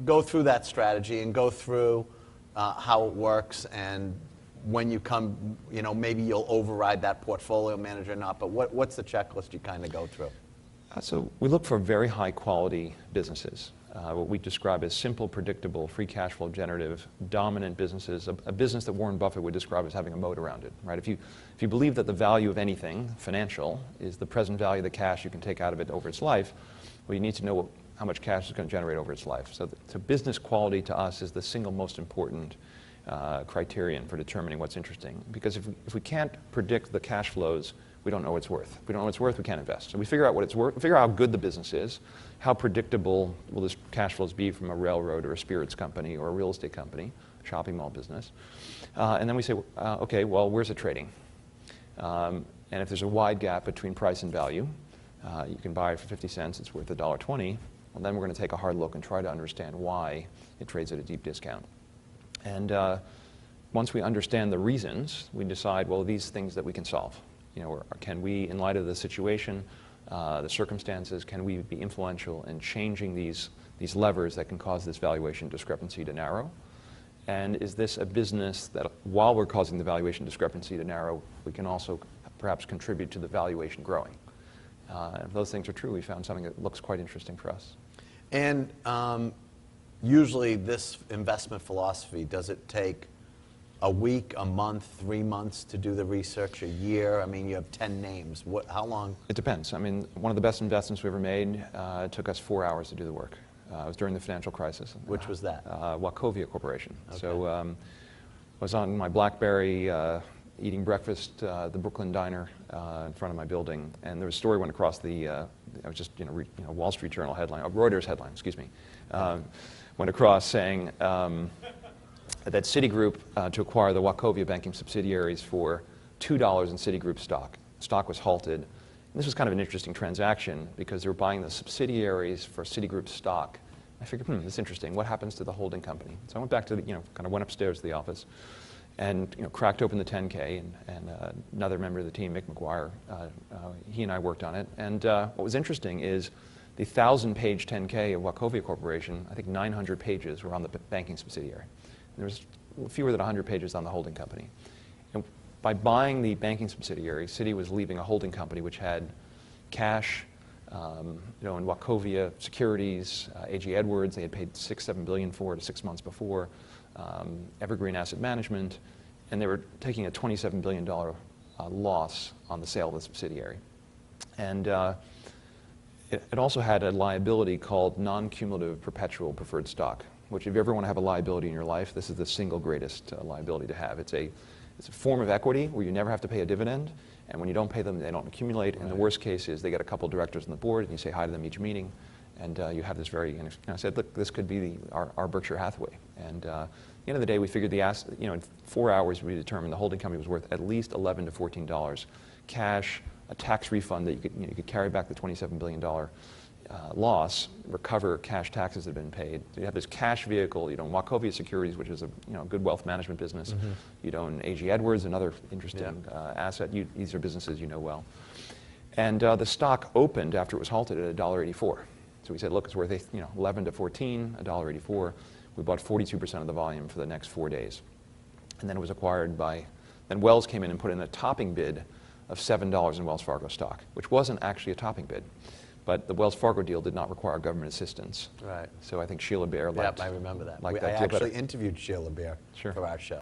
go through that strategy and go through how it works, and when you come, maybe you'll override that portfolio manager or not, but what's the checklist you kind of go through? So we look for very high quality businesses, what we describe as simple, predictable, free cash flow generative, dominant businesses, a business that Warren Buffett would describe as having a moat around it, right? If you believe that the value of anything financial is the present value of the cash you can take out of it over its life, well, you need to know how much cash it's going to generate over its life. So business quality to us is the single most important criterion for determining what's interesting. Because if we can't predict the cash flows, we don't know what it's worth. If we don't know what it's worth, we can't invest. So we figure out what it's worth, figure out how good the business is, how predictable will this cash flows be from a railroad or a spirits company or a real estate company, shopping mall business. And then we say, okay, well, where's it trading? And if there's a wide gap between price and value, you can buy it for 50 cents, it's worth $1.20. Well, then we're going to take a hard look and try to understand why it trades at a deep discount. And once we understand the reasons, we decide, well, these things that we can solve. Can we, in light of the situation, the circumstances, can we be influential in changing these levers that can cause this valuation discrepancy to narrow? And is this a business that, while we're causing the valuation discrepancy to narrow, we can also perhaps contribute to the valuation growing? If those things are true, we found something that looks quite interesting for us. And usually this investment philosophy, does it take a week, a month, 3 months to do the research, a year? I mean, you have 10 names. How long? It depends. I mean, one of the best investments we ever made, it took us 4 hours to do the work. It was during the financial crisis. Which was that? Wachovia Corporation. Okay. So I was on my BlackBerry eating breakfast at the Brooklyn Diner in front of my building, and there was a story went across the, I was just, Wall Street Journal headline, Reuters headline, excuse me, went across saying that Citigroup, to acquire the Wachovia banking subsidiaries for $2 in Citigroup stock. Stock was halted. And this was kind of an interesting transaction because they were buying the subsidiaries for Citigroup stock. I figured, this is interesting. What happens to the holding company? So I went back to the, kind of went upstairs to the office and cracked open the 10K, and another member of the team, Mick McGuire, he and I worked on it. And what was interesting is the 1,000-page 10K of Wachovia Corporation, I think 900 pages were on the banking subsidiary. There was fewer than 100 pages on the holding company. And by buying the banking subsidiary, Citi was leaving a holding company which had cash, in Wachovia Securities, A.G. Edwards, they had paid $6-7 billion for it 6 months before, Evergreen Asset Management, and they were taking a $27 billion loss on the sale of the subsidiary. And it also had a liability called non-cumulative perpetual preferred stock, which if you ever want to have a liability in your life, this is the single greatest liability to have. It's a form of equity where you never have to pay a dividend, and when you don't pay them, they don't accumulate. Right. And the worst case is they get a couple directors on the board, and you say hi to them each meeting, and you have this very, I said, look, this could be our Berkshire Hathaway. And at the end of the day, we figured the asset, in 4 hours we determined the holding company was worth at least $11 to $14 cash, a tax refund that you could carry back the $27 billion loss, recover cash taxes that have been paid. So you have this cash vehicle. You own Wachovia Securities, which is a good wealth management business. Mm-hmm. You own A.G. Edwards, another interesting asset. These are businesses you know well. And the stock opened after it was halted at $1.84. So we said, look, it's worth 11 to 14, $1.84. We bought 42% of the volume for the next 4 days. And then it was acquired by, then Wells came in and put in a topping bid of $7 in Wells Fargo stock, which wasn't actually a topping bid. But the Wells Fargo deal did not require government assistance. Right. So I think Sheila Bair liked. Yep, I remember that. I actually interviewed Sheila Bair for our show.